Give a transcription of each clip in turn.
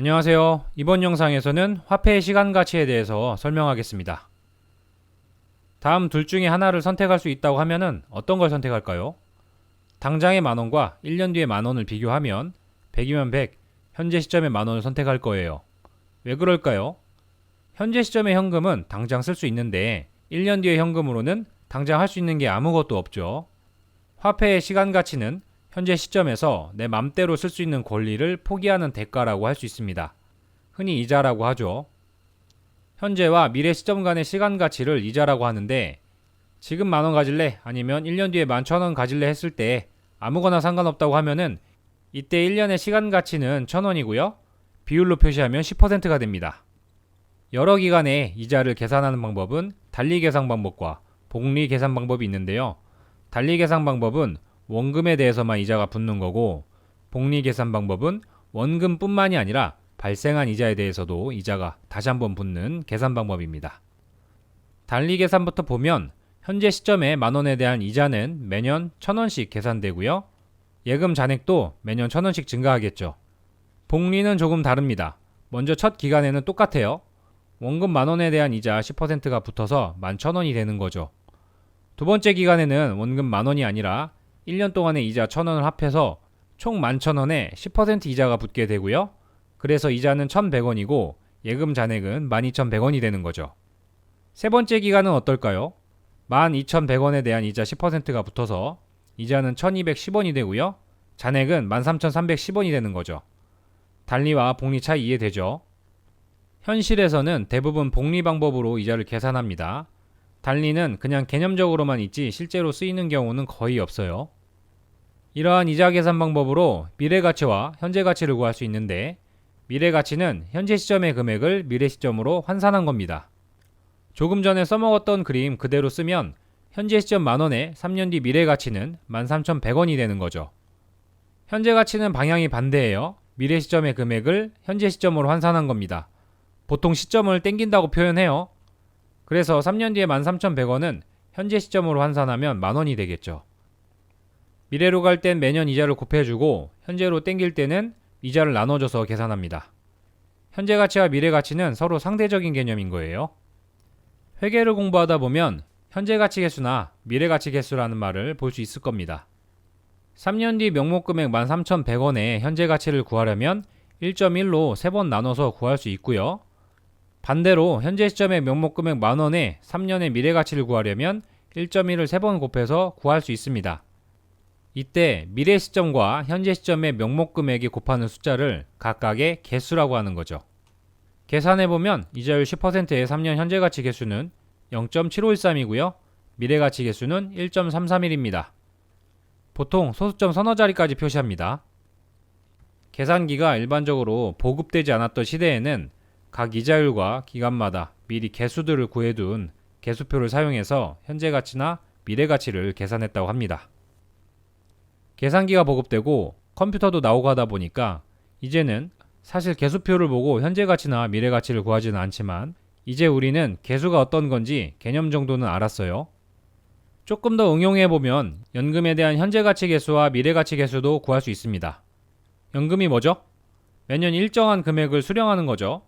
안녕하세요. 이번 영상에서는 화폐의 시간 가치에 대해서 설명하겠습니다. 다음 둘 중에 하나를 선택할 수 있다고 하면은 어떤 걸 선택할까요? 당장의 만원과 1년 뒤의 만원을 비교하면 100이면 100, 현재 시점의 만원을 선택할 거예요. 왜 그럴까요? 현재 시점의 현금은 당장 쓸 수 있는데 1년 뒤의 현금으로는 당장 할 수 있는 게 아무것도 없죠. 화폐의 시간 가치는 현재 시점에서 내 맘대로 쓸 수 있는 권리를 포기하는 대가라고 할 수 있습니다. 흔히 이자라고 하죠. 현재와 미래 시점 간의 시간 가치를 이자라고 하는데 지금 만원 가질래? 아니면 1년 뒤에 11,000원 가질래? 했을 때 아무거나 상관없다고 하면은 이때 1년의 시간 가치는 1,000원이고요. 비율로 표시하면 10%가 됩니다. 여러 기간의 이자를 계산하는 방법은 달리 계산 방법과 복리 계산 방법이 있는데요. 달리 계산 방법은 원금에 대해서만 이자가 붙는 거고 복리 계산 방법은 원금뿐만이 아니라 발생한 이자에 대해서도 이자가 다시 한번 붙는 계산 방법입니다. 달리 계산부터 보면 현재 시점에 만원에 대한 이자는 매년 1,000원씩 계산되고요. 예금 잔액도 매년 1,000원씩 증가하겠죠. 복리는 조금 다릅니다. 먼저 첫 기간에는 똑같아요. 원금 만원에 대한 이자 10%가 붙어서 11,000원이 되는 거죠. 두 번째 기간에는 원금 만원이 아니라 1년 동안의 이자 1,000원을 합해서 총 11,000원에 10% 이자가 붙게 되고요. 그래서 이자는 1,100원이고 예금 잔액은 12,100원이 되는 거죠. 세 번째 기간은 어떨까요? 12,100원에 대한 이자 10%가 붙어서 이자는 1,210원이 되고요. 잔액은 13,310원이 되는 거죠. 달리와 복리 차이 이해되죠? 현실에서는 대부분 복리 방법으로 이자를 계산합니다. 달리는 그냥 개념적으로만 있지 실제로 쓰이는 경우는 거의 없어요. 이러한 이자 계산 방법으로 미래 가치와 현재 가치를 구할 수 있는데 미래 가치는 현재 시점의 금액을 미래 시점으로 환산한 겁니다. 조금 전에 써먹었던 그림 그대로 쓰면 현재 시점 만원에 3년 뒤 미래 가치는 13,100원이 되는 거죠. 현재 가치는 방향이 반대예요. 미래 시점의 금액을 현재 시점으로 환산한 겁니다. 보통 시점을 땡긴다고 표현해요. 그래서 3년 뒤에 13,100원은 현재 시점으로 환산하면 만원이 되겠죠. 미래로 갈 땐 매년 이자를 곱해주고 현재로 땡길 때는 이자를 나눠줘서 계산합니다. 현재 가치와 미래 가치는 서로 상대적인 개념인 거예요. 회계를 공부하다 보면 현재 가치 개수나 미래 가치 개수라는 말을 볼 수 있을 겁니다. 3년 뒤 명목 금액 13,100원의 현재 가치를 구하려면 1.1로 3번 나눠서 구할 수 있고요. 반대로 현재 시점의 명목 금액 만원에 3년의 미래 가치를 구하려면 1.1을 3번 곱해서 구할 수 있습니다. 이때 미래 시점과 현재 시점의 명목 금액이 곱하는 숫자를 각각의 개수라고 하는 거죠. 계산해보면 이자율 10%의 3년 현재 가치 개수는 0.7513이고요. 미래 가치 개수는 1.331입니다. 보통 소수점 서너 자리까지 표시합니다. 계산기가 일반적으로 보급되지 않았던 시대에는 각 이자율과 기간마다 미리 개수들을 구해둔 개수표를 사용해서 현재 가치나 미래 가치를 계산했다고 합니다. 계산기가 보급되고 컴퓨터도 나오고 하다 보니까 이제는 사실 개수표를 보고 현재 가치나 미래 가치를 구하지는 않지만 이제 우리는 개수가 어떤 건지 개념 정도는 알았어요. 조금 더 응용해보면 연금에 대한 현재 가치 개수와 미래 가치 개수도 구할 수 있습니다. 연금이 뭐죠? 매년 일정한 금액을 수령하는 거죠.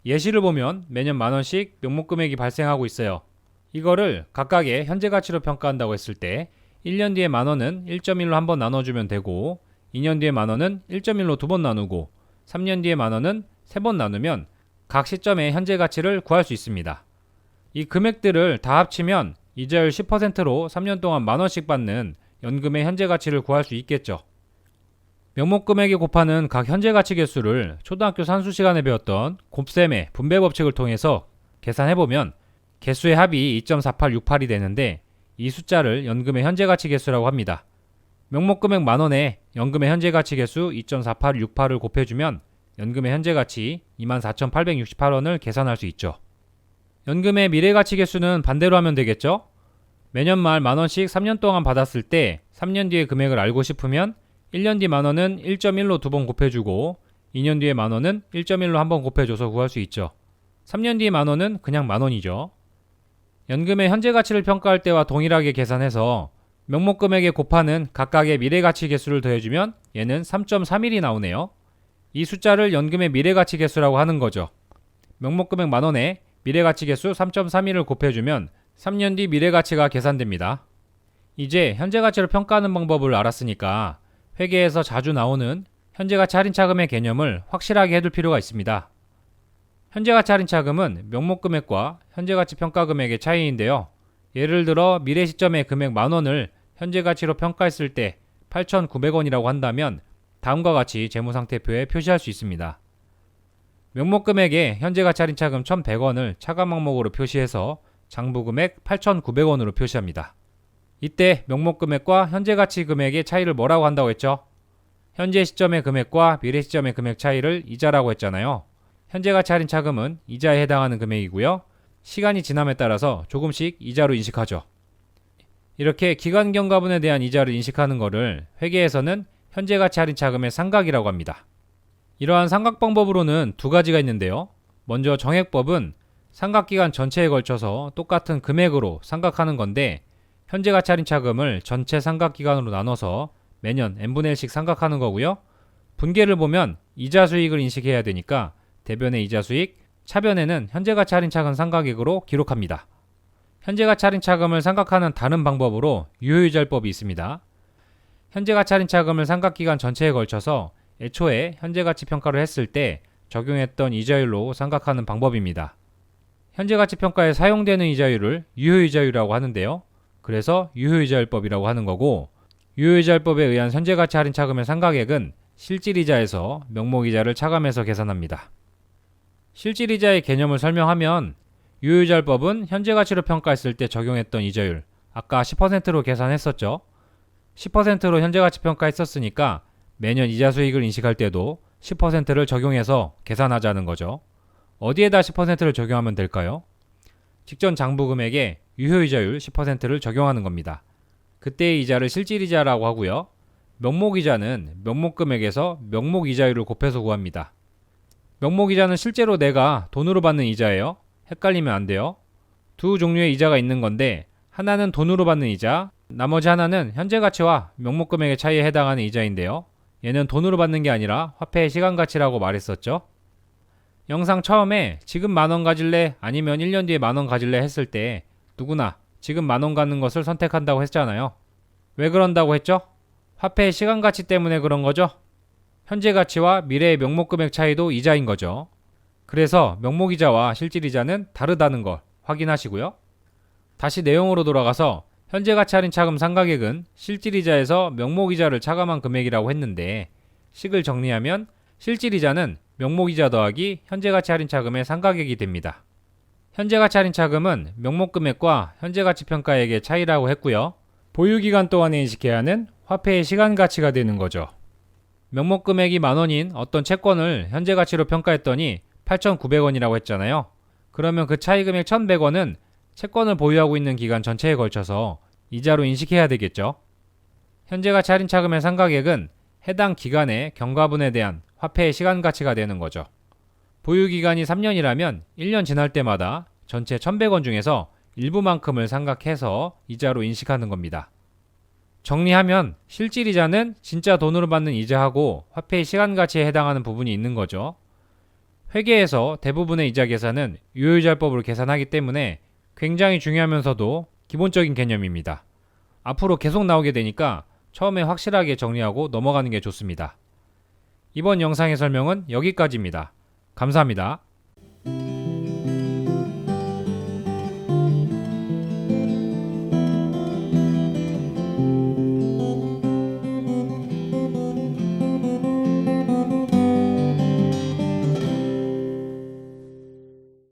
예시를 보면 매년 만원씩 명목 금액이 발생하고 있어요. 이거를 각각의 현재 가치로 평가한다고 했을 때 1년 뒤에 만원은 1.1로 한번 나눠주면 되고 2년 뒤에 만원은 1.1로 두 번 나누고 3년 뒤에 만원은 3번 나누면 각 시점의 현재 가치를 구할 수 있습니다. 이 금액들을 다 합치면 이자율 10%로 3년 동안 만원씩 받는 연금의 현재 가치를 구할 수 있겠죠. 명목 금액에 곱하는 각 현재 가치 개수를 초등학교 산수 시간에 배웠던 곱셈의 분배 법칙을 통해서 계산해보면 개수의 합이 2.4868이 되는데 이 숫자를 연금의 현재 가치 개수라고 합니다. 명목 금액 만원에 연금의 현재 가치 개수 2.4868을 곱해주면 연금의 현재 가치 24,868원을 계산할 수 있죠. 연금의 미래 가치 개수는 반대로 하면 되겠죠? 매년 말 만원씩 3년 동안 받았을 때 3년 뒤의 금액을 알고 싶으면 1년 뒤 만원은 1.1로 두 번 곱해주고 2년 뒤에 만원은 1.1로 한 번 곱해줘서 구할 수 있죠. 3년 뒤에 만원은 그냥 만원이죠. 연금의 현재 가치를 평가할 때와 동일하게 계산해서 명목 금액에 곱하는 각각의 미래 가치 개수를 더해주면 얘는 3.31이 나오네요. 이 숫자를 연금의 미래가치계수라고 하는 거죠. 명목금액 만원에 미래가치계수 3.32를 곱해주면 3년 뒤 미래가치가 계산됩니다. 이제 현재가치로 평가하는 방법을 알았으니까 회계에서 자주 나오는 현재가치 할인차금의 개념을 확실하게 해둘 필요가 있습니다. 현재가치 할인차금은 명목금액과 현재가치 평가금액의 차이인데요. 예를 들어 미래 시점의 금액 만원을 현재가치로 평가했을 때 8,900원이라고 한다면 다음과 같이 재무상태표에 표시할 수 있습니다. 명목금액에 현재가치 할인차금 1,100원을 차감 항목으로 표시해서 장부금액 8,900원으로 표시합니다. 이때 명목금액과 현재가치 금액의 차이를 뭐라고 한다고 했죠? 현재 시점의 금액과 미래 시점의 금액 차이를 이자라고 했잖아요. 현재가치 할인차금은 이자에 해당하는 금액이고요. 시간이 지남에 따라서 조금씩 이자로 인식하죠. 이렇게 기간경과분에 대한 이자를 인식하는 것을 회계에서는 현재가치 할인차금의 상각이라고 합니다. 이러한 상각 방법으로는 두 가지가 있는데요. 먼저 정액법은 상각기간 전체에 걸쳐서 똑같은 금액으로 상각하는 건데 현재가치 할인차금을 전체 상각기간으로 나눠서 매년 n분의 1씩 상각하는 거고요. 분계를 보면 이자 수익을 인식해야 되니까 대변의 이자 수익, 차변에는 현재가치 할인차금 상각액으로 기록합니다. 현재가치 할인차금을 상각하는 다른 방법으로 유효이자율법이 있습니다. 현재가치 할인차금을 상각기간 전체에 걸쳐서 애초에 현재가치 평가를 했을 때 적용했던 이자율로 상각하는 방법입니다. 현재가치 평가에 사용되는 이자율을 유효이자율이라고 하는데요. 그래서 유효이자율법이라고 하는 거고, 유효이자율법에 의한 현재가치 할인차금의 상각액은 실질이자에서 명목이자를 차감해서 계산합니다. 실질이자의 개념을 설명하면 유효이자율법은 현재가치로 평가했을 때 적용했던 이자율, 아까 10%로 계산했었죠. 10%로 현재가치 평가했었으니까 매년 이자 수익을 인식할 때도 10%를 적용해서 계산하자는 거죠. 어디에다 10%를 적용하면 될까요? 직전 장부금액에 유효이자율 10%를 적용하는 겁니다. 그때의 이자를 실질이자라고 하고요. 명목이자는 명목금액에서 명목이자율을 곱해서 구합니다. 명목이자는 실제로 내가 돈으로 받는 이자예요. 헷갈리면 안 돼요. 두 종류의 이자가 있는 건데 하나는 돈으로 받는 이자, 나머지 하나는 현재가치와 명목금액의 차이에 해당하는 이자인데요. 얘는 돈으로 받는 게 아니라 화폐의 시간가치라고 말했었죠. 영상 처음에 지금 만원 가질래 아니면 1년 뒤에 만원 가질래 했을 때 누구나 지금 만원 갖는 것을 선택한다고 했잖아요. 왜 그런다고 했죠? 화폐의 시간가치 때문에 그런 거죠. 현재가치와 미래의 명목금액 차이도 이자인 거죠. 그래서 명목이자와 실질이자는 다르다는 걸 확인하시고요. 다시 내용으로 돌아가서 현재가치 할인차금 상각액은 실질이자에서 명목이자를 차감한 금액이라고 했는데 식을 정리하면 실질이자는 명목이자 더하기 현재가치 할인차금의 상각액이 됩니다. 현재가치 할인차금은 명목금액과 현재가치 평가액의 차이라고 했고요. 보유기간 동안에 인식해야 하는 화폐의 시간가치가 되는 거죠. 명목금액이 만원인 어떤 채권을 현재가치로 평가했더니 8,900원이라고 했잖아요. 그러면 그 차이금액 1,100원은 채권을 보유하고 있는 기간 전체에 걸쳐서 이자로 인식해야 되겠죠. 현재가치 할인차금의 상각액은 해당 기간의 경과분에 대한 화폐의 시간가치가 되는 거죠. 보유기간이 3년이라면 1년 지날 때마다 전체 1,100원 중에서 일부만큼을 상각해서 이자로 인식하는 겁니다. 정리하면 실질이자는 진짜 돈으로 받는 이자하고 화폐의 시간가치에 해당하는 부분이 있는 거죠. 회계에서 대부분의 이자 계산은 유효이자율법으로 계산하기 때문에 굉장히 중요하면서도 기본적인 개념입니다. 앞으로 계속 나오게 되니까 처음에 확실하게 정리하고 넘어가는 게 좋습니다. 이번 영상의 설명은 여기까지입니다. 감사합니다.